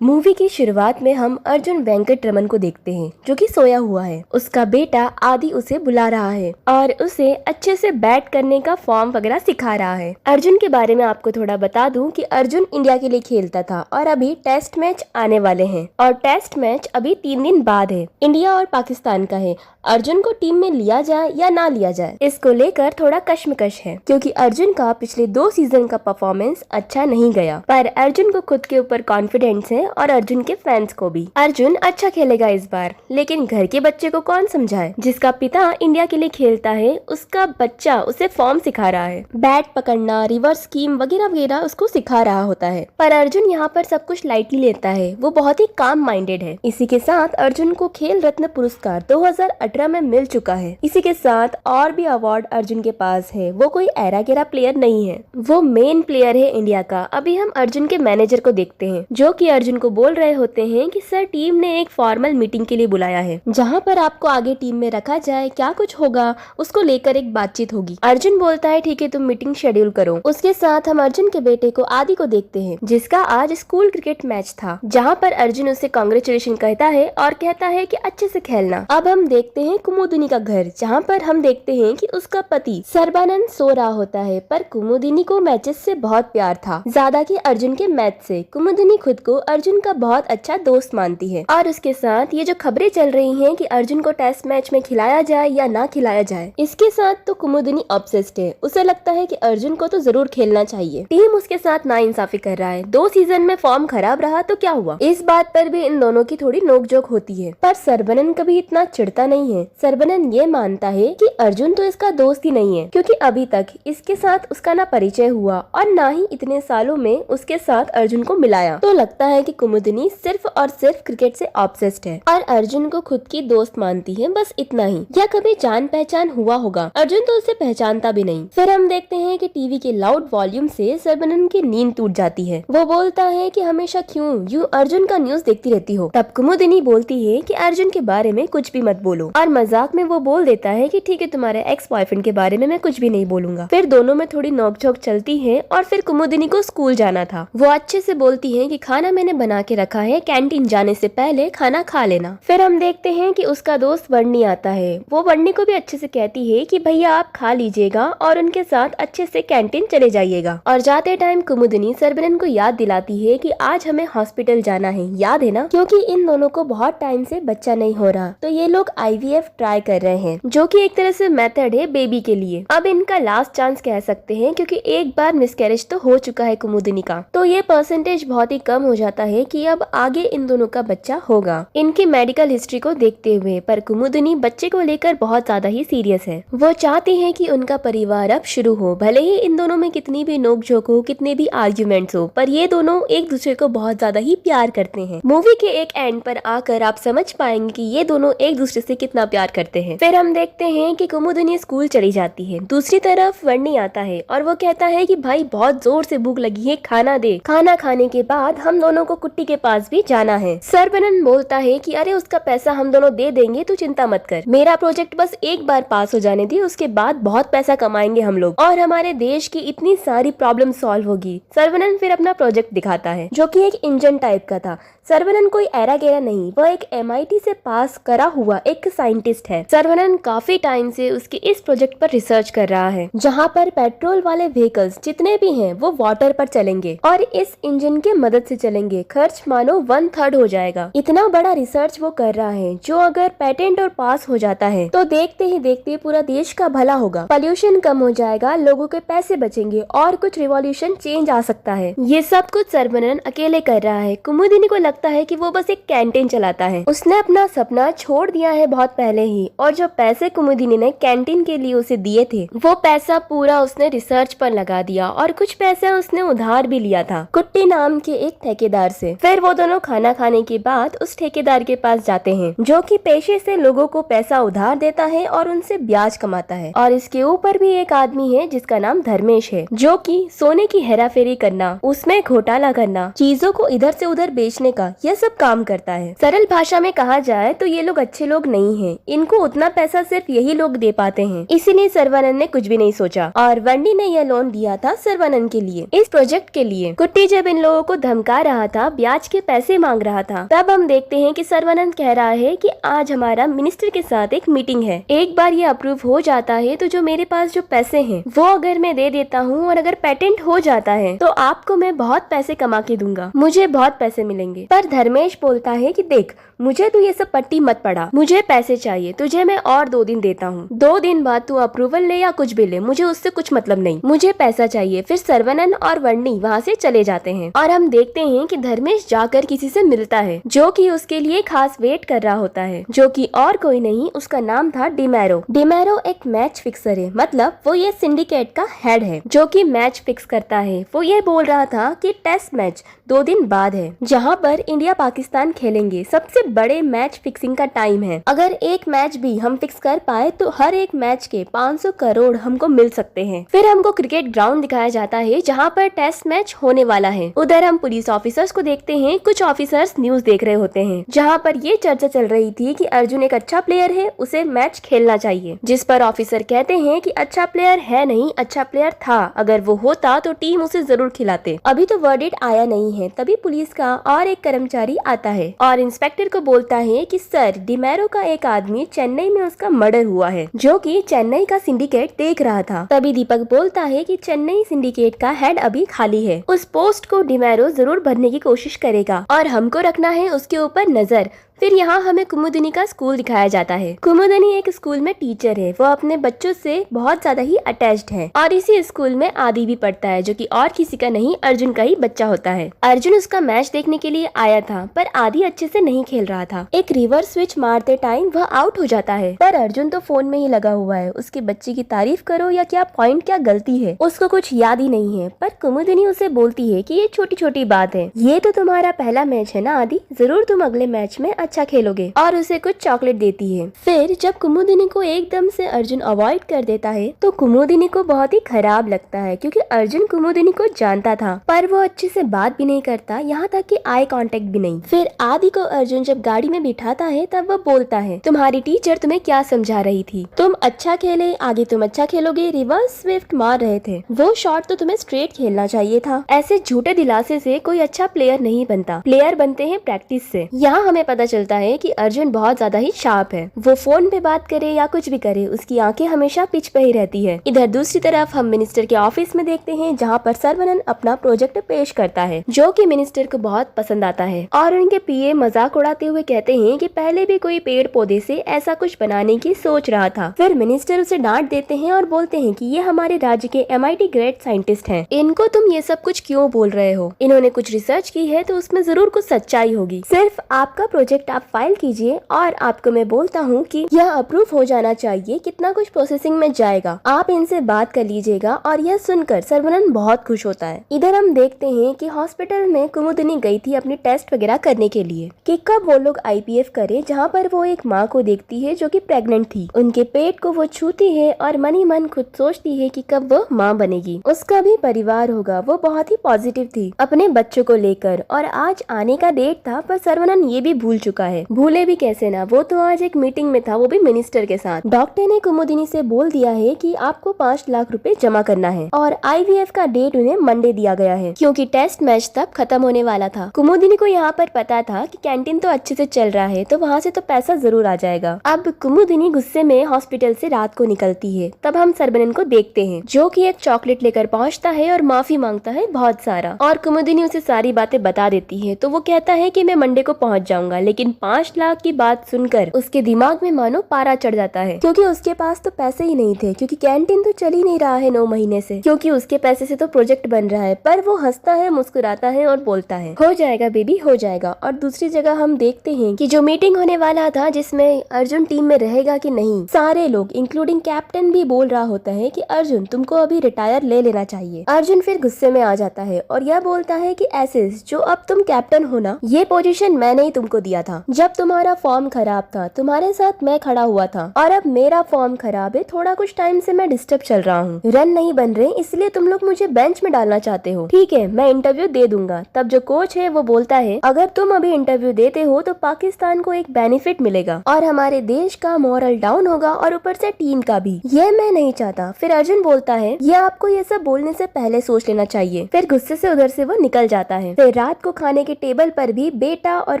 Movie की शुरुआत में हम अर्जुन वेंकट रमन को देखते हैं जो कि सोया हुआ है। उसका बेटा आदि उसे बुला रहा है और उसे अच्छे से बैट करने का फॉर्म वगैरह सिखा रहा है। अर्जुन के बारे में आपको थोड़ा बता दूं कि अर्जुन इंडिया के लिए खेलता था और अभी टेस्ट मैच आने वाले हैं और टेस्ट मैच अभी 3 दिन बाद है। इंडिया और पाकिस्तान का है। अर्जुन को टीम में लिया जाए या ना लिया जाए, इसको लेकर थोड़ा कश्मकश है क्योंकि अर्जुन का पिछले 2 सीजन का परफॉर्मेंस अच्छा नहीं गया, पर अर्जुन को खुद के ऊपर कॉन्फिडेंस है और अर्जुन के फैंस को भी। अर्जुन अच्छा खेलेगा इस बार, लेकिन घर के बच्चे को कौन समझाए? जिसका पिता इंडिया के लिए खेलता है उसका बच्चा उसे फॉर्म सिखा रहा है, बैट पकड़ना, रिवर्स स्कीम वगैरह वगैरह उसको सिखा रहा होता है। पर अर्जुन यहाँ पर सब कुछ लाइटली लेता है, वो बहुत ही काम माइंडेड है। इसी के साथ अर्जुन को खेल रत्न पुरस्कार 2018 में मिल चुका है। इसी के साथ और भी अवार्ड अर्जुन के पास है। वो कोई एरा गेरा प्लेयर नहीं है, वो मेन प्लेयर है इंडिया का। अभी हम अर्जुन के मैनेजर को देखते हैं जो कि अर्जुन को बोल रहे होते हैं कि सर टीम ने एक फॉर्मल मीटिंग के लिए बुलाया है जहां पर आपको आगे टीम में रखा जाए, क्या कुछ होगा उसको लेकर एक बातचीत होगी। अर्जुन बोलता है ठीक है तुम मीटिंग शेड्यूल करो। उसके साथ हम अर्जुन के बेटे को आदि को देखते हैं जिसका आज स्कूल क्रिकेट मैच था जहां पर अर्जुन उसे कांग्रेचुलेशन कहता है और कहता है कि अच्छे से खेलना। अब हम देखते हैं कुमुदिनी का घर जहाँ पर हम देखते हैं कि उसका पति सर्बानंद सो रहा होता है, पर कुमुदिनी को मैचेस से बहुत प्यार था, ज्यादा कि अर्जुन के मैच से। कुमुदिनी खुद को अर्जुन का बहुत अच्छा दोस्त मानती है और उसके साथ ये जो खबरें चल रही हैं कि अर्जुन को टेस्ट मैच में खिलाया जाए या ना खिलाया जाए, इसके साथ तो कुमुदिनी ऑब्सेस्ड है। उसे लगता है कि अर्जुन को तो जरूर खेलना चाहिए। टीम उसके साथ नाइंसाफी कर रहा है। 2 सीजन में फॉर्म खराब रहा तो क्या हुआ, इस बात पर भी इन दोनों की थोड़ी नोकझोंक होती है। पर सर्बानंद कभी इतना चिढ़ता नहीं है। सर्बानंद ये मानता है कि अर्जुन तो इसका दोस्त ही नहीं है क्योंकि अभी तक इसके साथ उसका ना परिचय हुआ और ना ही इतने सालों में उसके साथ अर्जुन को मिलाया। तो लगता है कि कुमुदिनी सिर्फ और सिर्फ क्रिकेट से ऑब्सेस्ड है और अर्जुन को खुद की दोस्त मानती है, बस इतना ही। या कभी जान पहचान हुआ होगा, अर्जुन तो उसे पहचानता भी नहीं। फिर हम देखते हैं कि टीवी के लाउड वॉल्यूम से सर्बानंद की नींद टूट जाती है। वो बोलता है कि हमेशा क्यों यूं अर्जुन का न्यूज देखती रहती हो। तब कुमुदिनी बोलती है कि अर्जुन के बारे में कुछ भी मत बोलो और मजाक में वो बोल देता है कि ठीक है तुम्हारे एक्स बॉयफ्रेंड के बारे में मैं कुछ भी नहीं बोलूंगा। फिर दोनों में थोड़ी नोकझोंक चलती है और फिर कुमुदिनी को स्कूल जाना था। वो अच्छे से बोलती है कि खाना मैंने बना के रखा है, कैंटीन जाने से पहले खाना खा लेना। फिर हम देखते हैं कि उसका दोस्त वर्णी आता है। वो वर्णी को भी अच्छे से कहती है कि भैया आप खा लीजिएगा और उनके साथ अच्छे से कैंटीन चले जाइएगा। और जाते टाइम कुमुदिनी सर्बानंद को याद दिलाती है कि आज हमें हॉस्पिटल जाना है, याद है ना, क्योंकि इन दोनों को बहुत टाइम से बच्चा नहीं हो रहा, तो ये लोग IVF ट्राई कर रहे हैं जो कि एक तरह से मेथड है बेबी के लिए। अब इनका लास्ट चांस कह सकते हैं क्योंकि एक बार मिसकैरेज तो हो चुका है कुमुदिनी का, तो ये परसेंटेज बहुत ही कम हो जाता है कि अब आगे इन दोनों का बच्चा होगा इनकी मेडिकल हिस्ट्री को देखते हुए। पर कुमुदिनी बच्चे को लेकर बहुत ज्यादा ही सीरियस है। वो चाहती है कि उनका परिवार अब शुरू हो, भले ही इन दोनों में कितनी भी नोकझोंक हो, कितने भी आर्ग्यूमेंट्स हो, पर ये दोनों एक दूसरे को बहुत ज्यादा ही प्यार करते हैं। मूवी के एक एंड पर आकर आप समझ पाएंगे कि ये दोनों एक दूसरे से कितना प्यार करते हैं। फिर हम देखते हैं कि कुमुदिनी स्कूल चली जाती है। दूसरी तरफ वर्णी आता है और वो कहता है कि भाई बहुत जोर से भूख लगी है, खाना दे। खाना खाने के बाद हम दोनों को कुट्टी के पास भी जाना है। सर्बानंद बोलता है कि अरे उसका पैसा हम दोनों दे देंगे, तू चिंता मत कर, मेरा प्रोजेक्ट बस एक बार पास हो जाने दी, उसके बाद बहुत पैसा कमाएंगे हम लोग और हमारे देश की इतनी सारी प्रॉब्लम सॉल्व होगी। सर्बानंद फिर अपना प्रोजेक्ट दिखाता है जो कि एक इंजन टाइप का था। सर्बानंद कोई एरा गेरा नहीं, वह एक MIT से पास करा हुआ एक साइंटिस्ट है। सर्बानंद काफी टाइम से उसके इस प्रोजेक्ट पर रिसर्च कर रहा है जहाँ पर पेट्रोल वाले व्हीकल्स जितने भी हैं वो वाटर पर चलेंगे और इस इंजन के मदद से चलेंगे। खर्च मानो 1/3 हो जाएगा। इतना बड़ा रिसर्च वो कर रहा है जो अगर पेटेंट और पास हो जाता है तो देखते ही देखते पूरा देश का भला होगा, पोल्यूशन कम हो जाएगा, लोगों के पैसे बचेंगे और कुछ रिवॉल्यूशन चेंज आ सकता है। ये सब कुछ सर्बानंद अकेले कर रहा है। कुमुदिनी को लगता है कि वो बस एक कैंटीन चलाता है। उसने अपना सपना छोड़ दिया है बहुत पहले ही और जो पैसे कुमुदिनी ने कैंटीन के लिए उसे दिए थे वो पैसा पूरा उसने रिसर्च पर लगा दिया और कुछ पैसा उसने उधार भी लिया था कुट्टी नाम के एक ठेकेदार से। फिर वो दोनों खाना खाने के बाद उस ठेकेदार के पास जाते हैं जो कि पेशे से लोगों को पैसा उधार देता है और उनसे ब्याज कमाता है। और इसके ऊपर भी एक आदमी है जिसका नाम धर्मेश है जो कि सोने की हेराफेरी करना, उसमें घोटाला करना, चीजों को इधर से उधर बेचने का यह सब काम करता है। सरल भाषा में कहा जाए तो ये लोग अच्छे लोग नहीं हैं। इनको उतना पैसा सिर्फ यही लोग दे पाते हैं। इसीलिए सर्बानंद ने कुछ भी नहीं सोचा और वर्णी ने यह लोन दिया था सर्बानंद के लिए, इस प्रोजेक्ट के लिए। कुट्टी जब इन लोगों को धमका रहा था था ब्याज के पैसे मांग रहा था। तब हम देखते हैं कि सर्वानंद कह रहा है कि आज हमारा मिनिस्टर के साथ एक मीटिंग है, एक बार ये अप्रूव हो जाता है तो जो मेरे पास जो पैसे हैं वो अगर मैं दे देता हूँ और अगर पेटेंट हो जाता है तो आपको मैं बहुत पैसे कमा के दूंगा, मुझे बहुत पैसे मिलेंगे। पर धर्मेश बोलता है कि देख, मुझे तू ये सब पट्टी मत पड़ा, मुझे पैसे चाहिए, तुझे मैं और 2 दिन देता हूँ, 2 दिन बाद तू अप्रूवल ले या कुछ भी ले, मुझे उससे कुछ मतलब नहीं, मुझे पैसा चाहिए। फिर सर्वनन और वर्णी वहाँ से चले जाते हैं और हम देखते हैं कि धर्मेश जाकर किसी से मिलता है जो कि उसके लिए खास वेट कर रहा होता है, जो कि और कोई नहीं, उसका नाम था डिमेरो। डिमेरो एक मैच फिक्सर है, मतलब वो ये सिंडिकेट का हेड है जो कि मैच फिक्स करता है। वो ये बोल रहा था कि टेस्ट मैच 2 दिन बाद है जहाँ पर इंडिया पाकिस्तान खेलेंगे, सबसे बड़े मैच फिक्सिंग का टाइम है। अगर एक मैच भी हम फिक्स कर पाए तो हर एक मैच के 500 करोड़ हमको मिल सकते हैं। फिर हमको क्रिकेट ग्राउंड दिखाया जाता है जहाँ पर टेस्ट मैच होने वाला है। उधर हम पुलिस ऑफिसर्स को देखते हैं, कुछ ऑफिसर्स न्यूज देख रहे होते हैं जहाँ पर ये चर्चा चल रही थी कि अर्जुन एक अच्छा प्लेयर है, उसे मैच खेलना चाहिए। जिस पर ऑफिसर कहते हैं कि अच्छा प्लेयर है नहीं, अच्छा प्लेयर था, अगर वो होता तो टीम उसे जरूर खिलाते, अभी तो वर्डिक्ट आया नहीं है। तभी पुलिस का और एक कर्मचारी आता है और इंस्पेक्टर को बोलता है कि सर, डिमेरो का एक आदमी चेन्नई में उसका मर्डर हुआ है, जो कि चेन्नई का सिंडिकेट देख रहा था। तभी दीपक बोलता है कि चेन्नई सिंडिकेट का हेड अभी खाली है, उस पोस्ट को डिमेरो जरूर भरने की कोशिश करेगा और हमको रखना है उसके ऊपर नजर। फिर यहाँ हमें कुमुदिनी का स्कूल दिखाया जाता है। कुमुदिनी एक स्कूल में टीचर है, वो अपने बच्चों से बहुत ज्यादा ही अटैच्ड है और इसी स्कूल में आदि भी पढ़ता है जो कि और किसी का नहीं, अर्जुन का ही बच्चा होता है। अर्जुन उसका मैच देखने के लिए आया था पर आदि अच्छे से नहीं खेल रहा था। एक रिवर्स स्विच मारते टाइम वह आउट हो जाता है पर अर्जुन तो फोन में ही लगा हुआ है। उसके बच्चे की तारीफ करो या क्या पॉइंट, क्या गलती है, उसको कुछ याद ही नहीं है। पर कुमुदिनी उसे बोलती है कि ये छोटी छोटी बात है, ये तो तुम्हारा पहला मैच है ना आदि, जरूर तुम अगले मैच में अच्छा खेलोगे, और उसे कुछ चॉकलेट देती है। फिर जब कुमुदिनी को एकदम से अर्जुन अवॉइड कर देता है तो कुमुदिनी को बहुत ही खराब लगता है क्योंकि अर्जुन कुमुदिनी को जानता था पर वो अच्छे से बात भी नहीं करता, यहाँ तक कि आई कांटेक्ट भी नहीं। फिर आदि को अर्जुन जब गाड़ी में बिठाता है तब वो बोलता है तुम्हारी टीचर तुम्हें क्या समझा रही थी, तुम अच्छा खेले, आगे तुम अच्छा खेलोगे, रिवर्स स्विफ्ट मार रहे थे, वो शॉट तो तुम्हें स्ट्रेट खेलना चाहिए था। ऐसे झूठे दिलासे से कोई अच्छा प्लेयर नहीं बनता, प्लेयर बनते हैं प्रैक्टिस से। यहाँ हमें पता चलता है कि अर्जुन बहुत ज्यादा ही शार्प है, वो फोन पे बात करे या कुछ भी करे उसकी आंखें हमेशा पिच पे ही रहती है। इधर दूसरी तरफ हम मिनिस्टर के ऑफिस में देखते हैं जहाँ पर सर्वनन अपना प्रोजेक्ट पेश करता है जो कि मिनिस्टर को बहुत पसंद आता है और उनके पीए मजाक उड़ाते हुए कहते हैं कि पहले भी कोई पेड़ पौधे से ऐसा कुछ बनाने की सोच रहा था। फिर मिनिस्टर उसे डांट देते हैं और बोलते हैं कि ये हमारे राज्य के MIT ग्रेड साइंटिस्ट हैं, इनको तुम ये सब कुछ क्यों बोल रहे हो, इन्होंने कुछ रिसर्च की है तो उसमें जरूर कुछ सच्चाई होगी, सिर्फ आपका प्रोजेक्ट आप फाइल कीजिए और आपको मैं बोलता हूँ कि यह अप्रूव हो जाना चाहिए, कितना कुछ प्रोसेसिंग में जाएगा, आप इनसे बात कर लीजिएगा। और यह सुनकर सर्वनन बहुत खुश होता है। इधर हम देखते हैं कि हॉस्पिटल में कुमुदिनी गई थी अपनी टेस्ट वगैरह करने के लिए कि कब वो लोग IPF करे, जहाँ पर वो एक माँ को देखती है जो कि प्रेग्नेंट थी, उनके पेट को वो छूती है और मन ही मन खुद सोचती है कि कब वो माँ बनेगी, उसका भी परिवार होगा। वो बहुत ही पॉजिटिव थी अपने बच्चों को लेकर और आज आने का डेट था पर सर्वनन ये भी भूल चुका है। भूले भी कैसे ना, वो तो आज एक मीटिंग में था, वो भी मिनिस्टर के साथ। डॉक्टर ने कुमुदिनी से बोल दिया है कि आपको 5 लाख रुपए जमा करना है और IVF का डेट उन्हें मंडे दिया गया है क्योंकि टेस्ट मैच तब खत्म होने वाला था। कुमुदिनी को यहाँ पर पता था कि कैंटीन तो अच्छे से चल रहा है तो वहाँ से तो पैसा जरूर आ जाएगा। अब कुमुदिनी गुस्से में हॉस्पिटल से रात को निकलती है। तब हम सर्वनन को देखते हैं जो कि एक चॉकलेट लेकर पहुँचता है और माफी मांगता है बहुत सारा, और कुमुदिनी उसे सारी बातें बता देती है तो वो कहता है कि मैं मंडे को पहुँच जाऊंगा। लेकिन 5 लाख की बात सुनकर उसके दिमाग में मानो पारा चढ़ जाता है क्योंकि उसके पास तो पैसे ही नहीं थे, क्योंकि कैंटीन तो चल ही नहीं रहा है 9 महीने से, क्योंकि उसके पैसे से तो प्रोजेक्ट बन रहा है। पर वो हंसता है, मुस्कुराता है और बोलता है हो जाएगा बेबी, हो जाएगा। और दूसरी जगह हम देखते हैं कि जो मीटिंग होने वाला था जिसमें अर्जुन टीम में रहेगा कि नहीं, सारे लोग इंक्लूडिंग कैप्टन भी बोल रहा होता है कि अर्जुन तुमको अभी रिटायर ले लेना चाहिए। अर्जुन फिर गुस्से में आ जाता है और यह बोलता है कि ऐसे जो अब तुम कैप्टन हो ना, ये पोजीशन मैंने ही तुमको दिया था, था। जब तुम्हारा फॉर्म खराब था तुम्हारे साथ मैं खड़ा हुआ था, और अब मेरा फॉर्म खराब है, थोड़ा कुछ टाइम से मैं डिस्टर्ब चल रहा हूँ, रन नहीं बन रहे, इसलिए तुम लोग मुझे बेंच में डालना चाहते हो। ठीक है, मैं इंटरव्यू दे दूंगा। तब जो कोच है वो बोलता है, अगर तुम अभी इंटरव्यू देते हो तो पाकिस्तान को एक बेनिफिट मिलेगा और हमारे देश का मॉरल डाउन होगा और ऊपर से टीम का भी। ये मैं नहीं चाहता। फिर अर्जुन बोलता है, ये आपको ये सब बोलने से पहले सोच लेना चाहिए। फिर गुस्से से उधर से वो निकल जाता है। फिर रात को खाने के टेबल पर भी बेटा और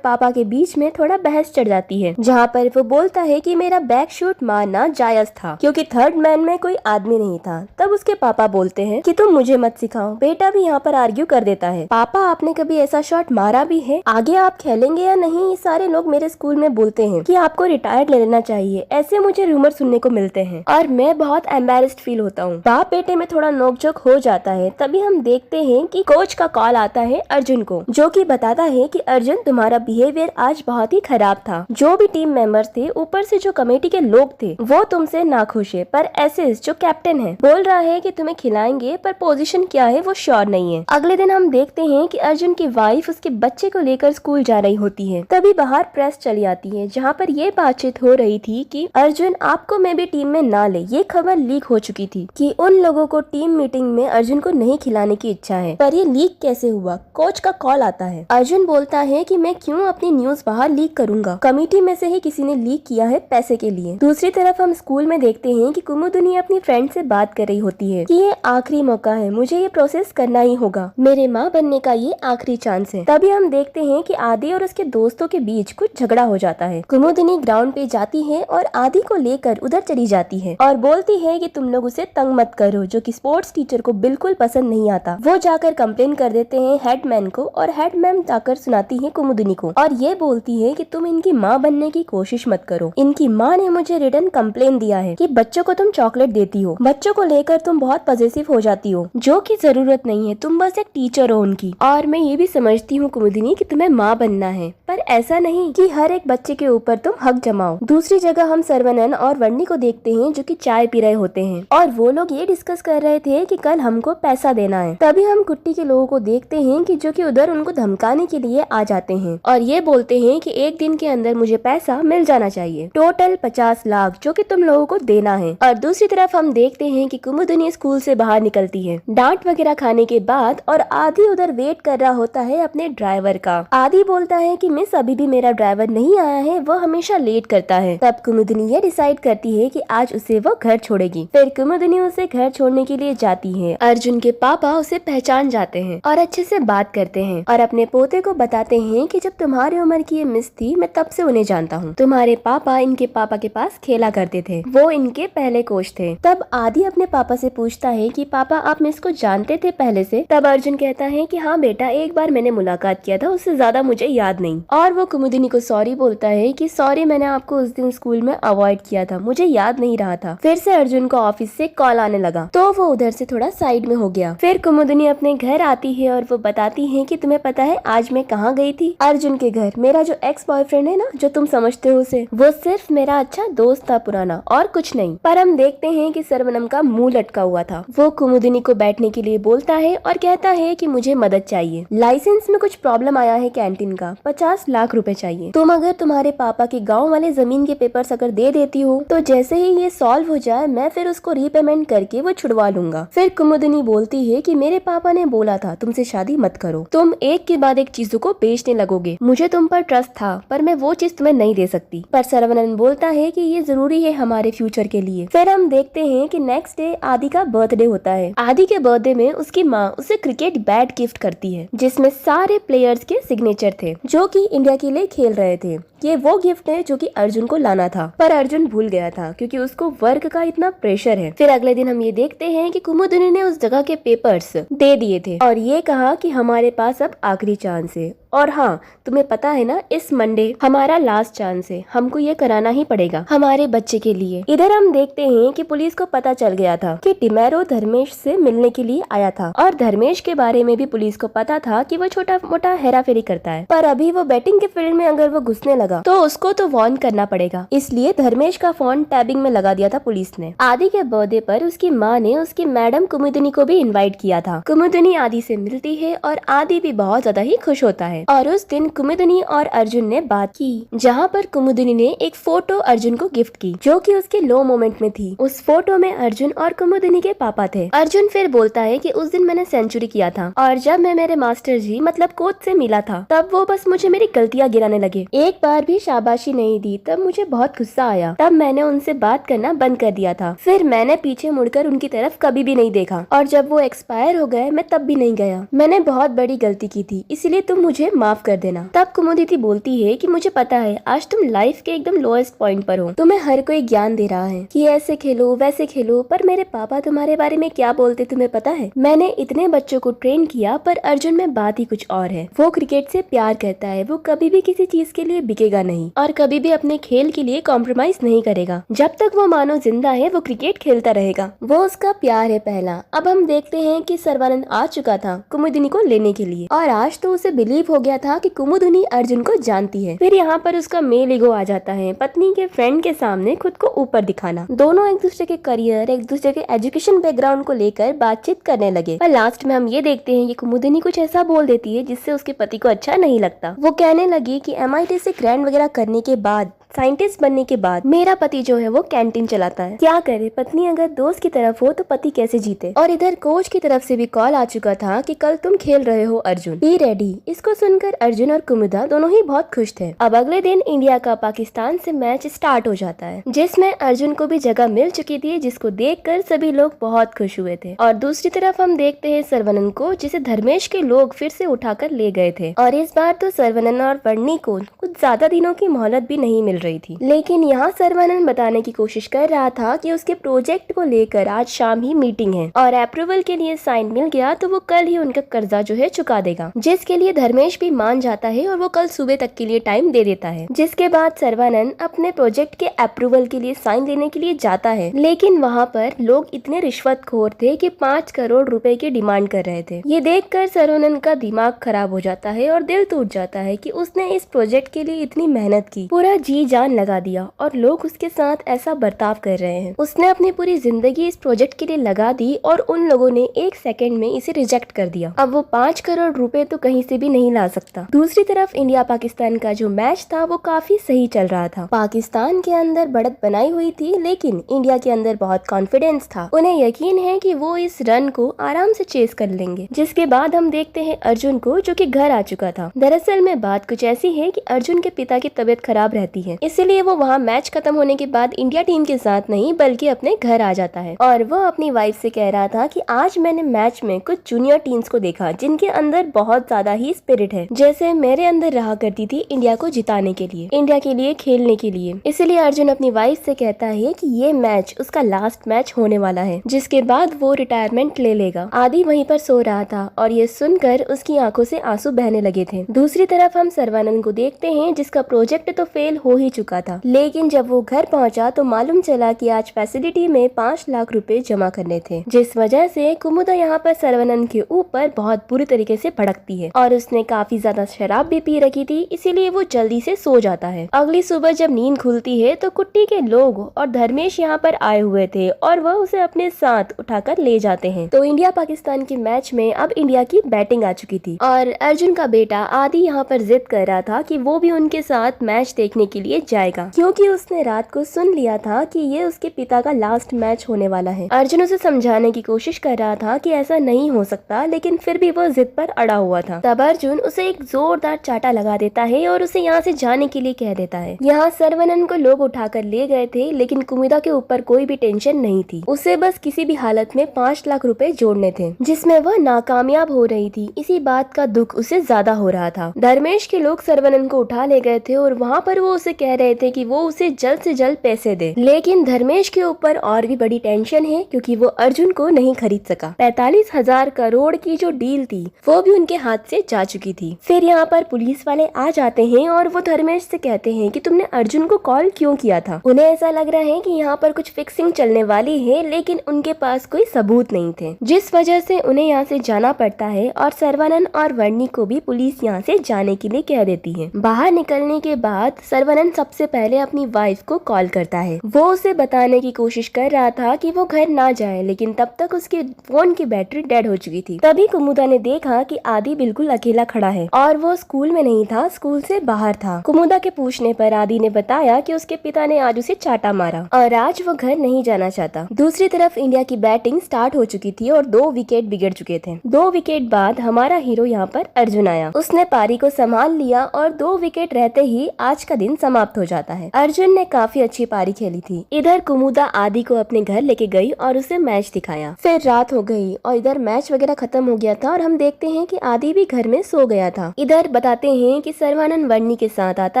पापा के बीच में थोड़ा बहस चढ़ जाती है, जहाँ पर वो बोलता है कि मेरा बैक शूट मारना जायज था क्योंकि थर्ड मैन में कोई आदमी नहीं था। तब उसके पापा बोलते हैं कि तुम मुझे मत सिखाओ। बेटा भी यहाँ पर आर्ग्यू कर देता है, पापा आपने कभी ऐसा शॉट मारा भी है? आगे आप खेलेंगे या नहीं? ये सारे लोग मेरे स्कूल में बोलते हैं कि आपको रिटायर्ड ले लेना चाहिए। ऐसे मुझे रूमर सुनने को मिलते हैं और मैं बहुत एम्बेरेस्ड फील होता हूँ। बाप बेटे में थोड़ा नोकझोंक हो जाता है। तभी हम देखते हैं कि कोच का कॉल आता है अर्जुन को, जो कि बताता है कि अर्जुन तुम्हारा बिहेवियर आज बहुत ही खराब था। जो भी टीम मेंबर्स थे, ऊपर से जो कमेटी के लोग थे, वो तुमसे नाखुश है। पर एसिस जो कैप्टन है बोल रहा है कि तुम्हें खिलाएंगे, पर पोजीशन क्या है वो श्योर नहीं है। अगले दिन हम देखते हैं कि अर्जुन की वाइफ उसके बच्चे को लेकर स्कूल जा रही होती है। तभी बाहर प्रेस चली आती है, जहाँ पर ये बातचीत हो रही थी कि अर्जुन आपको मैं भी टीम में ना ले। ये खबर लीक हो चुकी थी कि उन लोगों को टीम मीटिंग में अर्जुन को नहीं खिलाने की इच्छा है। पर ये लीक कैसे हुआ? कोच का कॉल आता है। अर्जुन बोलता है कि मैं क्यों अपनी न्यूज बाहर लीक करूंगा, कमेटी में से ही किसी ने लीक किया है पैसे के लिए। दूसरी तरफ हम स्कूल में देखते हैं कि कुमुदनी अपनी फ्रेंड से बात कर रही होती है कि ये आखिरी मौका है, मुझे ये प्रोसेस करना ही होगा, मेरे माँ बनने का ये आखिरी चांस है। तभी हम देखते हैं कि आदि और उसके दोस्तों के बीच कुछ झगड़ा हो जाता है। कुमुदनी ग्राउंड पे जाती है और आदि को लेकर उधर चली जाती है और बोलती है कि तुम लोग उसे तंग मत करो, जो कि स्पोर्ट्स टीचर को बिल्कुल पसंद नहीं आता। वो जाकर कंप्लेन कर देते हैं हेडमैन को और हेडमैन जाकर सुनाती है कुमुदनी को और ये बोलती है कि तुम इनकी माँ बनने की कोशिश मत करो। इनकी माँ ने मुझे रिटर्न कंप्लेन दिया है कि बच्चों को तुम चॉकलेट देती हो, बच्चों को लेकर तुम बहुत पॉजिटिव हो जाती हो, जो कि जरूरत नहीं है, तुम बस एक टीचर हो उनकी। और मैं ये भी समझती हूँ कुमुदनी कि तुम्हें माँ बनना है, पर ऐसा नहीं कि हर एक बच्चे के ऊपर तुम हक जमाओ। दूसरी जगह हम सर्वनन और वर्णी को देखते हैं, जो कि चाय पी रहे होते हैं और वो लोग ये डिस्कस कर रहे थे कि कल हमको पैसा देना है। तभी हम कुट्टी के लोगों को देखते हैं कि जो कि उधर उनको धमकाने के लिए आ जाते हैं और ये बोलते हैं कि एक दिन के अंदर मुझे पैसा मिल जाना चाहिए, टोटल 50 लाख, जो कि तुम लोगों को देना है। और दूसरी तरफ हम देखते हैं कि कुमुदनी स्कूल से बाहर निकलती है डांट वगैरह खाने के बाद और आदि उधर वेट कर रहा होता है अपने ड्राइवर का। आदि बोलता है कि मिस अभी भी मेरा ड्राइवर नहीं आया है, वो हमेशा लेट करता है। तब कुमुदनी ये डिसाइड करती है कि आज उसे वो घर छोड़ेगी। फिर कुमुदनी उसे घर छोड़ने के लिए जाती है। अर्जुन के पापा उसे पहचान जाते हैं और अच्छे से बात करते हैं और अपने पोते को बताते हैं कि जब तुम्हारी उम्र की ये मिस थी, मैं तब से उन्हें जानता हूँ। तुम्हारे पापा इनके पापा के पास खेला करते थे, वो इनके पहले कोच थे। तब आदि अपने पापा से पूछता है कि पापा आप मिस को जानते थे पहले से? तब अर्जुन कहता है कि हाँ बेटा, एक बार मैंने मुलाकात किया था, उससे ज्यादा मुझे याद नहीं। और वो कुमुदनी को सॉरी बोलता है कि सॉरी, मैंने आपको उस दिन स्कूल में अवॉइड किया था, मुझे याद नहीं रहा था। फिर से अर्जुन को ऑफिस से कॉल आने लगा तो वो उधर से थोड़ा साइड में हो गया। फिर कुमुदनी अपने घर आती है और वो बताती है कि तुम्हें पता है आज मैं कहाँ गई थी? अर्जुन के घर। मेरा जो एक्स बॉयफ्रेंड है ना, जो तुम समझते हो उसे, वो सिर्फ मेरा अच्छा दोस्त था पुराना, और कुछ नहीं। पर हम देखते हैं कि सर्वनम का मुंह लटका हुआ था। वो कुमुदनी को बैठने के लिए बोलता है और कहता है कि मुझे मदद चाहिए, लाइसेंस में कुछ प्रॉब्लम आया है कैंटीन का, 50 लाख रुपए चाहिए। तुम अगर तुम्हारे पापा के गाँव वाले जमीन के पेपर्स अगर दे देती हो तो जैसे ही ये सॉल्व हो जाए मैं फिर उसको रीपेमेंट करके वो छुड़वा लूंगा। फिर कुमुदनी बोलती है कि मेरे पापा ने बोला था तुमसे शादी मत करो, तुम एक के बाद एक चीजों को बेचने लगोगे, मुझे तुम पर ट्रस्ट था पर मैं वो चीज तुम्हें नहीं दे सकती। पर सर्वनन बोलता है कि ये जरूरी है हमारे फ्यूचर के लिए। फिर हम देखते हैं कि नेक्स्ट डे आदि का बर्थडे होता है। आदि के बर्थडे में उसकी माँ उसे क्रिकेट बैट गिफ्ट करती है जिसमें सारे प्लेयर्स के सिग्नेचर थे जो कि इंडिया के लिए खेल रहे थे। ये वो गिफ्ट है जो कि अर्जुन को लाना था, पर अर्जुन भूल गया था क्योंकि उसको वर्क का इतना प्रेशर है। फिर अगले दिन हम ये देखते हैं कि कुमुदनी ने उस जगह के पेपर्स दे दिए थे और ये कहा कि हमारे पास अब आखिरी चांस है, और हाँ तुम्हें पता है ना, इस मंडे हमारा लास्ट चांस है, हमको ये कराना ही पड़ेगा हमारे बच्चे के लिए। इधर हम देखते हैं कि पुलिस को पता चल गया था कि टिमेरो धर्मेश से मिलने के लिए आया था और धर्मेश के बारे में भी पुलिस को पता था कि वो छोटा मोटा हेरा फेरी करता है। पर अभी वो बैटिंग के फील्ड में अगर वो घुसने लगा लगा तो उसको तो वार्न करना पड़ेगा, इसलिए धर्मेश का फोन टैबिंग में लगा दिया था पुलिस ने। आदि के बर्थडे पर उसकी माँ ने उसकी मैडम कुमुदिनी को भी इनवाइट किया था। कुमुदिनी आदि से मिलती है और आदि भी बहुत ज्यादा ही खुश होता है। और उस दिन कुमुदिनी और अर्जुन ने बात की, जहाँ पर कुमुदिनी ने एक फोटो अर्जुन को गिफ्ट की जो कि उसके लो मोमेंट में थी। उस फोटो में अर्जुन और कुमुदिनी के पापा थे। अर्जुन फिर बोलता है कि उस दिन मैंने सेंचुरी किया था और जब मैं मेरे मास्टर जी मतलब कोच से मिला था तब वो बस मुझे मेरी गलतियाँ गिराने लगे, एक बार भी शाबाशी नहीं दी। तब मुझे बहुत गुस्सा आया, तब मैंने उनसे बात करना बंद कर दिया था। फिर मैंने पीछे मुड़कर उनकी तरफ कभी भी नहीं देखा और जब वो एक्सपायर हो गए मैं तब भी नहीं गया। मैंने बहुत बड़ी गलती की थी, इसलिए तुम मुझे माफ कर देना। तब कुमुदिनी बोलती है कि मुझे पता है आज तुम लाइफ के एकदम लोएस्ट पॉइंट पर हो, तुम्हें हर कोई ज्ञान दे रहा है कि ऐसे खेलो वैसे खेलो, पर मेरे पापा तुम्हारे बारे में क्या बोलते तुम्हें पता है? मैंने इतने बच्चों को ट्रेन किया पर अर्जुन में बात ही कुछ और है। वो क्रिकेट से प्यार करता है, वो कभी भी किसी चीज के लिए बिकेगा नहीं और कभी भी अपने खेल के लिए कॉम्प्रोमाइज नहीं करेगा। जब तक वो मानो जिंदा है वो क्रिकेट खेलता रहेगा, वो उसका प्यार है पहला। अब हम देखते हैं कि सर्वानंद आ चुका था कुमुदिनी को लेने के लिए और आज तो उसे बिलीव हो गया था कि कुमुदिनी अर्जुन को जानती है। फिर यहाँ पर उसका मेल ईगो आ जाता है, पत्नी के फ्रेंड के सामने खुद को ऊपर दिखाना। दोनों एक दूसरे के करियर, एक दूसरे के एजुकेशन बैकग्राउंड को लेकर बातचीत करने लगे, पर लास्ट में हम ये देखते हैं कि कुमुदिनी कुछ ऐसा बोल देती है जिससे उसके पति को अच्छा नहीं लगता। वो कहने लगी कि MIT से ग्रैंड वगैरह करने के बाद, साइंटिस्ट बनने के बाद मेरा पति जो है वो कैंटीन चलाता है। क्या करे, पत्नी अगर दोस्त की तरफ हो तो पति कैसे जीते। और इधर कोच की तरफ से भी कॉल आ चुका था कि कल तुम खेल रहे हो अर्जुन, बी रेडी। इसको सुनकर अर्जुन और कुमुदा दोनों ही बहुत खुश थे। अब अगले दिन इंडिया का पाकिस्तान से मैच स्टार्ट हो जाता है, जिसमें अर्जुन को भी जगह मिल चुकी थी, जिसको देखकर सभी लोग बहुत खुश हुए थे। और दूसरी तरफ हम देखते हैं सर्वनंद को, जिसे धर्मेश के लोग फिर से उठाकर ले गए थे। और इस बार तो सर्वनंद और वर्णी को कुछ ज्यादा दिनों की मोहलत भी नहीं मिल रही थी, लेकिन यहाँ सर्वानंद बताने की कोशिश कर रहा था कि उसके प्रोजेक्ट को लेकर आज शाम ही मीटिंग है और अप्रूवल के लिए साइन मिल गया तो वो कल ही उनका कर्जा जो है चुका देगा, जिसके लिए धर्मेश भी मान जाता है और वो कल सुबह तक के लिए टाइम दे देता है। जिसके बाद सर्वानंद अपने प्रोजेक्ट के अप्रूवल के लिए साइन लेने के लिए जाता है, लेकिन वहाँ पर लोग इतने रिश्वतखोर थे कि 5 करोड़ रुपए की डिमांड कर रहे थे। ये देखकर सर्वानंद का दिमाग खराब हो जाता है और दिल टूट जाता है कि उसने इस प्रोजेक्ट के लिए इतनी मेहनत की, पूरा जी जान लगा दिया और लोग उसके साथ ऐसा बर्ताव कर रहे हैं। उसने अपनी पूरी जिंदगी इस प्रोजेक्ट के लिए लगा दी और उन लोगों ने 1 सेकंड में इसे रिजेक्ट कर दिया। अब वो 5 करोड़ रुपए तो कहीं से भी नहीं ला सकता। दूसरी तरफ इंडिया पाकिस्तान का जो मैच था वो काफी सही चल रहा था। पाकिस्तान के अंदर बढ़त बनाई हुई थी, लेकिन इंडिया के अंदर बहुत कॉन्फिडेंस था। उन्हें यकीन है कि वो इस रन को आराम से चेस कर लेंगे। जिसके बाद हम देखते हैं अर्जुन को, जो कि घर आ चुका था। दरअसल में बात कुछ ऐसी है कि अर्जुन के पिता की तबीयत खराब रहती है, इसलिए वो वहाँ मैच खत्म होने के बाद इंडिया टीम के साथ नहीं बल्कि अपने घर आ जाता है। और वो अपनी वाइफ से कह रहा था कि आज मैंने मैच में कुछ जूनियर टीम्स को देखा जिनके अंदर बहुत ज्यादा ही स्पिरिट है, जैसे मेरे अंदर रहा करती थी इंडिया को जिताने के लिए, इंडिया के लिए खेलने के लिए। इसलिए अर्जुन अपनी वाइफ से कहता है कि ये मैच उसका लास्ट मैच होने वाला है, जिसके बाद वो रिटायरमेंट ले लेगा। आदि वहीं पर सो रहा था और ये सुनकर उसकी आंखों से आंसू बहने लगे थे। दूसरी तरफ हम सर्वानंद को देखते हैं, जिसका प्रोजेक्ट तो फेल हो ही चुका था, लेकिन जब वो घर पहुंचा तो मालूम चला कि आज फैसिलिटी में 5 लाख रुपए जमा करने थे, जिस वजह से कुमुदा यहाँ पर सर्वानंद के ऊपर बहुत बुरी तरीके से भड़कती है और उसने काफी ज्यादा शराब भी पी रखी थी, इसीलिए वो जल्दी से सो जाता है। अगली सुबह जब नींद खुलती है तो कुट्टी के लोग और धर्मेश यहाँ पर आए हुए थे और वह उसे अपने साथ उठाकर ले जाते हैं। तो इंडिया पाकिस्तान के मैच में अब इंडिया की बैटिंग आ चुकी थी और अर्जुन का बेटा आदि यहाँ पर जिद कर रहा था कि वो भी उनके साथ मैच देखने के लिए जाएगा, क्योंकि उसने रात को सुन लिया था कि ये उसके पिता का लास्ट मैच होने वाला है। अर्जुन उसे समझाने की कोशिश कर रहा था कि ऐसा नहीं हो सकता, लेकिन फिर भी वो जिद पर अड़ा हुआ था। तब अर्जुन उसे एक जोरदार चाटा लगा देता है और उसे यहाँ से जाने के लिए कह देता है। यहाँ सर्वानंद को लोग उठाकर ले गए थे, लेकिन कुमुदा के ऊपर कोई भी टेंशन नहीं थी। उसे बस किसी भी हालत में 5 लाख रुपए जोड़ने थे, जिसमें वह नाकामयाब हो रही थी। इसी बात का दुख उसे ज्यादा हो रहा था। धर्मेश के लोग सर्वानंद को उठा ले गए थे और वहाँ पर वो उसे कह कह रहे थे कि वो उसे जल्द से जल्द पैसे दे, लेकिन धर्मेश के ऊपर और भी बड़ी टेंशन है क्योंकि वो अर्जुन को नहीं खरीद सका। 45,000 करोड़ की जो डील थी वो भी उनके हाथ से जा चुकी थी। फिर यहाँ पर पुलिस वाले आ जाते हैं और वो धर्मेश से कहते हैं कि तुमने अर्जुन को कॉल क्यों किया था। उन्हें ऐसा लग रहा है कि यहाँ पर कुछ फिक्सिंग चलने वाली है, लेकिन उनके पास कोई सबूत नहीं थे, जिस वजह से उन्हें यहाँ से जाना पड़ता है और सर्वानंद और वर्णी को भी पुलिस यहाँ से जाने के लिए कह देती है। बाहर निकलने के बाद सर्वानंद सबसे पहले अपनी वाइफ को कॉल करता है। वो उसे बताने की कोशिश कर रहा था कि वो घर ना जाए, लेकिन तब तक उसके फोन की बैटरी डेड हो चुकी थी। तभी कुमुदा ने देखा कि आदि बिल्कुल अकेला खड़ा है और वो स्कूल में नहीं था, स्कूल से बाहर था। कुमुदा के पूछने पर आदि ने बताया कि उसके पिता ने आज उसे चाटा मारा और आज वो घर नहीं जाना चाहता। दूसरी तरफ इंडिया की बैटिंग स्टार्ट हो चुकी थी और 2 विकेट बिगड़ चुके थे। 2 विकेट बाद हमारा हीरो यहाँ पर अर्जुन आया। उसने पारी को संभाल लिया और 2 विकेट रहते ही आज का दिन समाप्त हो जाता है। अर्जुन ने काफी अच्छी पारी खेली थी। इधर कुमुदा आदि को अपने घर लेके गई और उसे मैच दिखाया। फिर रात हो गई और इधर मैच वगैरह खत्म हो गया था और हम देखते हैं कि आदि भी घर में सो गया था। इधर बताते हैं कि सर्वानंद वर्णी के साथ आता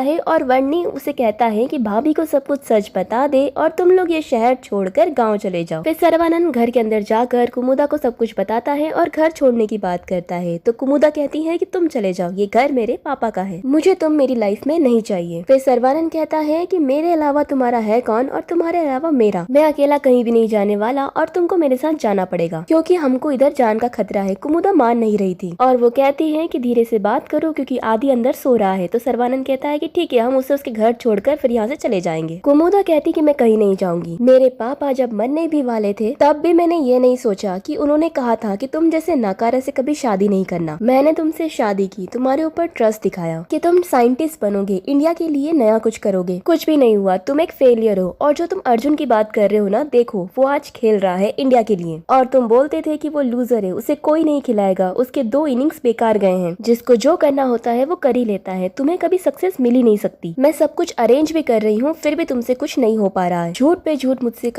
है और वर्णी उसे कहता है कि भाभी को सब कुछ सच बता दे और तुम लोग ये शहर छोड़कर गाँव चले जाओ। फिर सर्वानंद घर के अंदर जाकर कुमुदा को सब कुछ बताता है और घर छोड़ने की बात करता है। तो कुमुदा कहती है कि तुम चले जाओ, ये घर मेरे पापा का है, मुझे तुम मेरी लाइफ में नहीं चाहिए। फिर सर्वानंद कहता है कि मेरे अलावा तुम्हारा है कौन और तुम्हारे अलावा मेरा, मैं अकेला कहीं भी नहीं जाने वाला और तुमको मेरे साथ जाना पड़ेगा क्योंकि हमको इधर जान का खतरा है। कुमुदा मान नहीं रही थी और वो कहती है कि धीरे से बात करो क्योंकि आदि अंदर सो रहा है। तो सर्वानंद कहता है कि ठीक है, हम उसे उसके घर छोड़कर फिर यहाँ से चले जाएंगे। कुमुदा कहती कि मैं कहीं नहीं जाऊंगी, मेरे पापा जब मरने भी वाले थे तब भी मैंने ये नहीं सोचा कि उन्होंने कहा था कि तुम जैसे नाकारा से कभी शादी नहीं करना। मैंने तुमसे शादी की, तुम्हारे ऊपर ट्रस्ट दिखाया कि तुम साइंटिस्ट बनोगे, इंडिया के लिए नया कुछ करोगे, कुछ भी नहीं हुआ, तुम एक फेलियर हो। और जो तुम अर्जुन की बात कर रहे हो ना, देखो वो आज खेल रहा है इंडिया के लिए और तुम बोलते थे कि वो लूजर है, उसे कोई नहीं खिलाएगा, उसके 2 इनिंग्स बेकार गए हैं। जिसको जो करना होता है वो कर ही लेता है, तुम्हें कभी सक्सेस मिल ही नहीं सकती। मैं सब कुछ अरेंज भी कर रही हूँ फिर भी तुमसे कुछ नहीं हो पा रहा है। झूठ पे झूठ मुझसे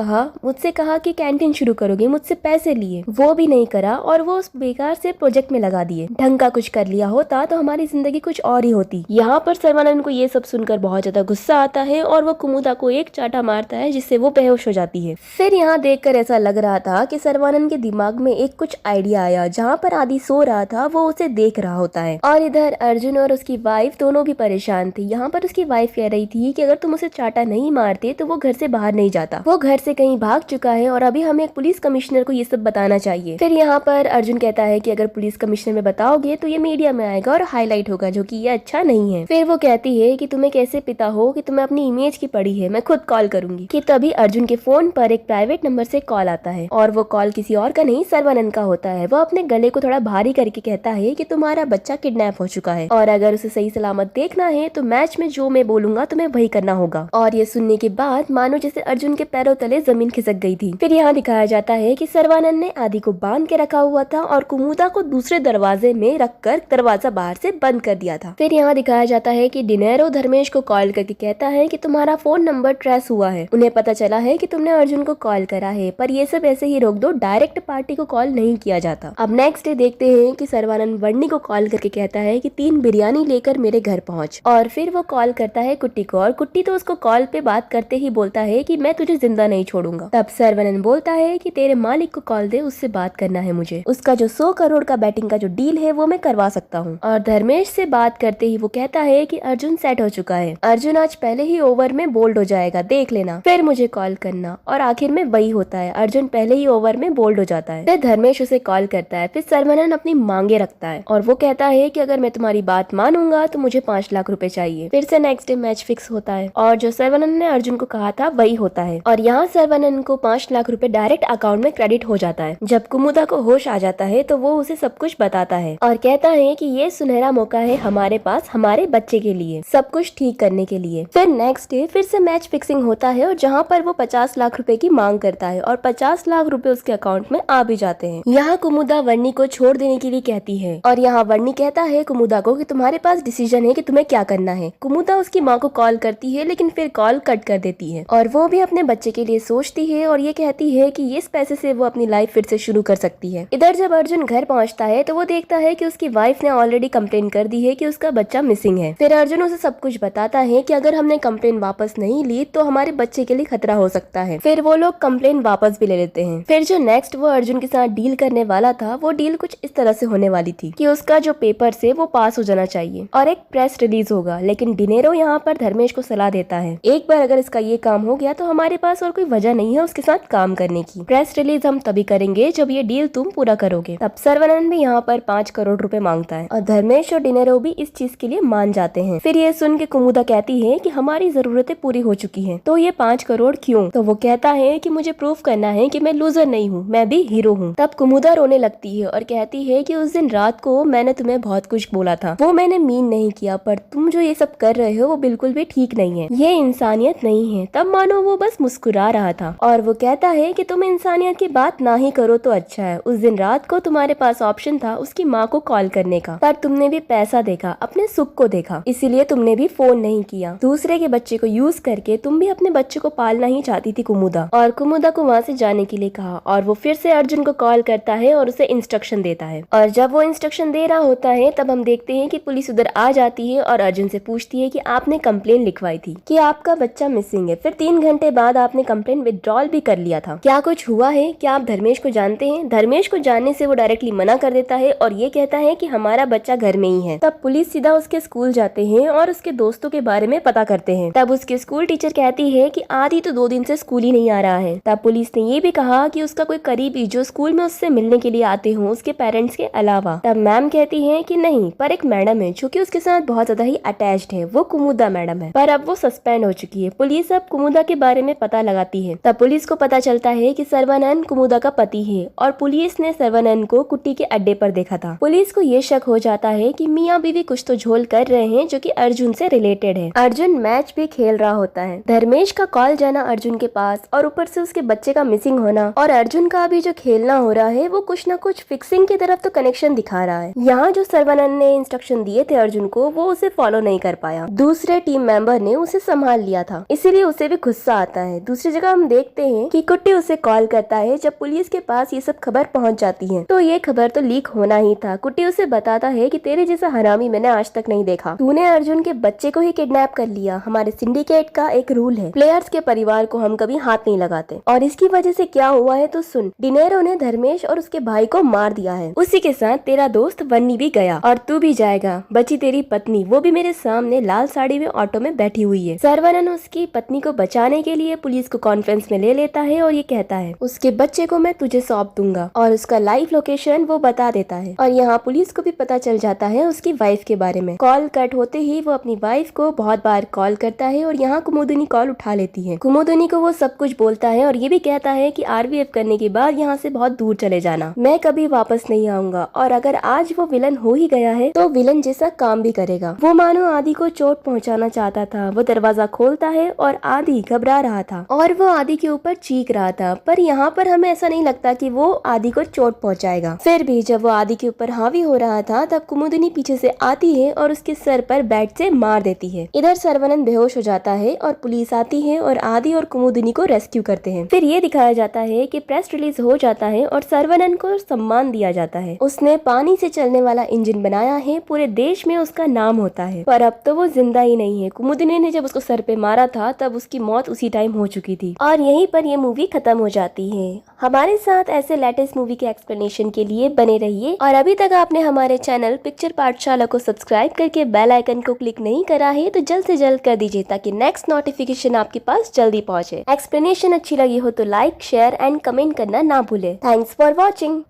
कहा कि कैंटीन शुरू करोगे, मुझसे पैसे लिए, वो भी नहीं करा और वो उस बेकार से प्रोजेक्ट में लगा दिए। ढंग का कुछ कर लिया होता तो हमारी जिंदगी कुछ और ही होती। यहाँ पर सर्वानंद को ये सब सुनकर बहुत ज्यादा गुस्सा आता है और वो कुमुदा को एक चाटा मारता है जिससे वो बेहोश हो जाती है। फिर यहाँ देखकर ऐसा लग रहा था कि सर्वानंद के दिमाग में एक कुछ आइडिया आया। जहाँ पर आदि सो रहा था वो उसे देख रहा होता है और इधर अर्जुन और उसकी वाइफ दोनों भी परेशान थी। यहाँ पर उसकी वाइफ कह रही थी कि अगर तुम उसे चाटा नहीं मारते तो वो घर से बाहर नहीं जाता, वो घर से कहीं भाग चुका है और अभी हमें एक पुलिस कमिश्नर को ये सब बताना चाहिए। फिर यहाँ पर अर्जुन कहता है कि अगर पुलिस कमिश्नर में बताओगे तो ये मीडिया में आएगा और हाईलाइट होगा, जो कि ये अच्छा नहीं है। फिर वो कहती है कि तुम्हें कैसे पिता हो कि तुम्हें अपनी इमेज की पड़ी है, मैं खुद कॉल करूंगी। कि तभी अर्जुन के फोन पर एक प्राइवेट नंबर से कॉल आता है और वो कॉल किसी और का नहीं सर्वानंद का होता है। वो अपने गले को थोड़ा भारी करके कहता है कि तुम्हारा बच्चा किडनैप हो चुका है और अगर उसे सही सलामत देखना है तो मैच में जो मैं बोलूंगा तुम्हें वही करना होगा। और ये सुनने के बाद मानो जैसे अर्जुन के पैरों तले जमीन खिसक गई थी। फिर यहाँ दिखाया जाता है कि सर्वानंद ने आदि को बांध के रखा हुआ था और कुमुदा को दूसरे दरवाजे में रखकर दरवाजा बाहर से बंद कर दिया था। फिर यहाँ दिखाया जाता है कि डिनेरो धर्मेश को कॉल करके कहता है कि तुम्हारा फोन नंबर ट्रेस हुआ है, उन्हें पता चला है कि तुमने अर्जुन को कॉल करा है, पर ये सब ऐसे ही रोक दो, डायरेक्ट पार्टी को कॉल नहीं किया जाता। अब नेक्स्ट डे देखते हैं कि सर्वानंद वर्णी को कॉल करके कहता है कि 3 बिरयानी लेकर मेरे घर पहुंच। और फिर वो कॉल करता है कुट्टी को और कुट्टी तो उसको कॉल पे बात करते ही बोलता है कि मैं तुझे जिंदा नहीं छोड़ूंगा। तब सर्वानंद बोलता है कि तेरे मालिक को कॉल दे, उससे बात करना है मुझे, उसका जो 100 करोड़ का बैटिंग का जो डील है वो मैं करवा सकता हूँ। और धर्मेश से बात करते ही वो कहता है कि अर्जुन सेट हो चुका है, अर्जुन आज पहले ही ओवर में बोल्ड हो जाएगा, देख लेना, फिर मुझे कॉल करना। और आखिर में वही होता है, अर्जुन पहले ही ओवर में बोल्ड हो जाता है। फिर धर्मेश उसे कॉल करता है। फिर सर्वानंद अपनी मांगे रखता है और वो कहता है कि अगर मैं तुम्हारी बात मानूंगा तो मुझे 5 लाख रुपए चाहिए। फिर से नेक्स्ट डे मैच फिक्स होता है और जो सर्वानंद ने अर्जुन को कहा था वही होता है और यहाँ सर्वानंद को 5 लाख रुपए डायरेक्ट अकाउंट में क्रेडिट हो जाता है। जब कुमुदा को होश आ जाता है तो वो उसे सब कुछ बताता है और कहता है कि ये सुनहरा मौका है हमारे पास, हमारे बच्चे के लिए सब कुछ ठीक करने के लिए। फिर नेक्स्ट डे फिर से मैच फिक्सिंग होता है और जहाँ पर वो 50 लाख रुपए की मांग करता है और 50 लाख रुपए उसके अकाउंट में आ भी जाते हैं। यहाँ कुमुदा वर्णी को छोड़ देने के लिए कहती है और यहाँ वर्णी कहता है कुमुदा को कि तुम्हारे पास डिसीजन है कि तुम्हें क्या करना है। कुमुदा उसकी माँ को कॉल करती है लेकिन फिर कॉल कट कर देती है और वो भी अपने बच्चे के लिए सोचती है और ये कहती है कि इस पैसे से वो अपनी लाइफ फिर से शुरू कर सकती है। इधर जब अर्जुन घर पहुँचता है तो वो देखता है कि उसकी वाइफ ने ऑलरेडी कंप्लेन कर दी है कि उसका बच्चा मिसिंग है। फिर अर्जुन उसे सब कुछ बताता है कि अगर हमने कंप्लेन वापस नहीं ली तो हमारे बच्चे के लिए खतरा हो सकता है। फिर वो लोग कंप्लेन वापस भी ले लेते हैं। फिर जो नेक्स्ट वो अर्जुन के साथ डील करने वाला था, वो डील कुछ इस तरह से होने वाली थी कि उसका जो पेपर से वो पास हो जाना चाहिए और एक प्रेस रिलीज होगा। लेकिन डिनेरो यहाँ पर धर्मेश को सलाह देता है, एक बार अगर इसका ये काम हो गया तो हमारे पास और कोई वजह नहीं है उसके साथ काम करने की। प्रेस रिलीज हम तभी करेंगे जब ये डील तुम पूरा करोगे। तब सर्वनंद भी यहाँ पर 5 करोड़ रुपए मांगता है और धर्मेश और डिनेरो भी इस चीज के लिए मान जाते हैं। फिर ये सुन के कुमुदा कहती है कि हमारी जरूरतें पूरी हो चुकी हैं, तो ये 5 करोड़ क्यों? तो वो कहता है कि मुझे प्रूफ करना है कि मैं लूजर नहीं हूँ, मैं भी हीरो हूँ। तब कुमुदा रोने लगती है और कहती है कि उस दिन रात को मैंने तुम्हें बहुत कुछ बोला था, वो मैंने मीन नहीं किया, पर तुम जो ये सब कर रहे हो वो बिल्कुल भी ठीक नहीं है, ये इंसानियत नहीं है। तब मानो वो बस मुस्कुरा रहा था और वो कहता है कि तुम इंसानियत की बात ना ही करो तो अच्छा है। उस दिन रात को तुम्हारे पास ऑप्शन था उसकी माँ को कॉल करने का, पर तुमने भी पैसा देखा, अपने सुख को देखा, इसीलिए तुमने भी फोन नहीं किया। दूसरे के बच्चे को यूज करके तुम भी अपने बच्चे को पालना ही चाहती थी कुमुदा। और कुमुदा को वहाँ से जाने के लिए कहा और वो फिर से अर्जुन को कॉल करता है और उसे इंस्ट्रक्शन देता है। और जब वो इंस्ट्रक्शन दे रहा होता है तब हम देखते हैं कि पुलिस उधर आ जाती है और अर्जुन से पूछती है कि आपने कंप्लेन लिखवाई थी कि आपका बच्चा मिसिंग है, फिर 3 घंटे बाद आपने कंप्लेन विड्रॉल भी कर लिया था, क्या कुछ हुआ है? क्या आप धर्मेश को जानते हैं? धर्मेश को जानने से वो डायरेक्टली मना कर देता है और ये कहता है कि हमारा बच्चा घर में ही है। तब पुलिस सीधा उसके स्कूल जाते हैं और उसके दोस्तों के बारे में पता करते हैं। तब उसके स्कूल टीचर कहती है कि आदि तो 2 दिन से स्कूल ही नहीं आ रहा है। तब पुलिस ने ये भी कहा कि उसका कोई करीबी जो स्कूल में उससे मिलने के लिए आते हो उसके पेरेंट्स के अलावा। तब मैम कहती है कि नहीं, पर एक मैडम है जो कि उसके साथ बहुत ज्यादा ही अटैच्ड है, वो कुमुदा मैडम है, पर अब वो सस्पेंड हो चुकी है। पुलिस अब कुमुदा के बारे में पता लगाती है। तब पुलिस को पता चलता है कि सर्वानंद कुमुदा का पति है और पुलिस ने सर्वानंद को कुट्टी के अड्डे पर देखा था। पुलिस को ये शक हो जाता है कि मियाँ बीवी कुछ तो झोल कर रहे हैं जो कि अर्जुन से रिलेटेड है। अर्जुन मैच भी खेल रहा होता है। धर्मेश का कॉल जाना अर्जुन के पास और ऊपर से उसके बच्चे का मिसिंग होना और अर्जुन का अभी जो खेलना हो रहा है वो कुछ ना कुछ फिक्सिंग की तरफ तो कनेक्शन दिखा रहा है। यहाँ जो सर्वानंद ने इंस्ट्रक्शन दिए थे अर्जुन को, वो उसे फॉलो नहीं कर पाया। दूसरे टीम मेंबर ने उसे संभाल लिया था, इसीलिए उसे भी गुस्सा आता है। दूसरी जगह हम देखते हैं कि कुट्टी उसे कॉल करता है। जब पुलिस के पास ये सब खबर पहुंच जाती है तो ये खबर तो लीक होना ही था। कुट्टी उसे बताता है कि तेरे जैसा हरामी मैंने आज तक नहीं देखा, तूने अर्जुन के बच्चे को ही किडनैप कर लिया। हमारे सिंडिकेट का एक रूल है, प्लेयर्स के परिवार को हम कभी हाथ नहीं लगाते। और इसकी वजह से क्या हुआ है तो सुन, डिनेरो ने धर्मेश और उसके भाई को मार दिया है, उसी के साथ तेरा दोस्त बन्नी भी गया और तू भी जाएगा। बची तेरी पत्नी, वो भी मेरे सामने लाल साड़ी में ऑटो में बैठी हुई है। सर्वानंद उसकी पत्नी को बचाने के लिए पुलिस को कॉन्फ्रेंस में ले लेता है और ये कहता है उसके बच्चे को मैं तुझे सौंप दूंगा और उसका लाइव लोकेशन वो बता देता है। और यहाँ पुलिस को भी पता चल जाता है उसकी वाइफ के बारे में। कॉल कट होते ही वो अपनी वाइफ को बहुत बार कॉल करता है और यहाँ कुमुदनी कॉल उठा लेती है। कुमुदनी को वो सब कुछ बोलता है और ये भी कहता है कि आरवीएफ करने के बाद यहाँ से बहुत दूर चले जाना, मैं कभी वापस नहीं आऊंगा। और अगर आज वो विलन हो ही गया है तो विलन जैसा काम भी करेगा। वो मानो आदि को चोट पहुँचाना चाहता था। वो दरवाजा खोलता है और आदि घबरा रहा था और वो आदि के ऊपर चीख रहा था, पर यहाँ पर हमें ऐसा नहीं लगता कि वो आदि को चोट पहुँचाएगा। फिर भी जब वो आदि के ऊपर हावी हो रहा था तब कुमुदनी पीछे से आती है और उसके सर पर बैट से मार देती है। इधर सर्वानंद बेहोश हो जाता है और पुलिस आती है और आदि और कुमुदनी को रेस्क्यू करते हैं। फिर ये दिखाया जाता है कि प्रेस रिलीज हो जाता है और सर्वानंद को सम्मान दिया जाता है। उसने पानी से चलने वाला इंजन बनाया है, पूरे देश में उसका नाम होता है। पर अब तो वो जिंदा ही नहीं है। कुमुदनी ने जब उसको सर पे मारा था तब उसकी मौत उसी टाइम हो चुकी थी। और यहीं पर ये मूवी खत्म हो जाती है। हमारे साथ ऐसे लेटेस्ट मूवी के एक्सप्लेनेशन के लिए बने रहिए। और अभी तक आपने हमारे चैनल पिक्चर पाठशाला को सब्सक्राइब करके बेल आइकन को क्लिक नहीं करा है तो जल्द से जल्द कर दीजिए ताकि नेक्स्ट नोटिफिकेशन आपके पास जल्दी पहुंचे। एक्सप्लेनेशन अच्छी लगी हो तो लाइक, शेयर एंड कमेंट करना ना भूले। Thanks for watching.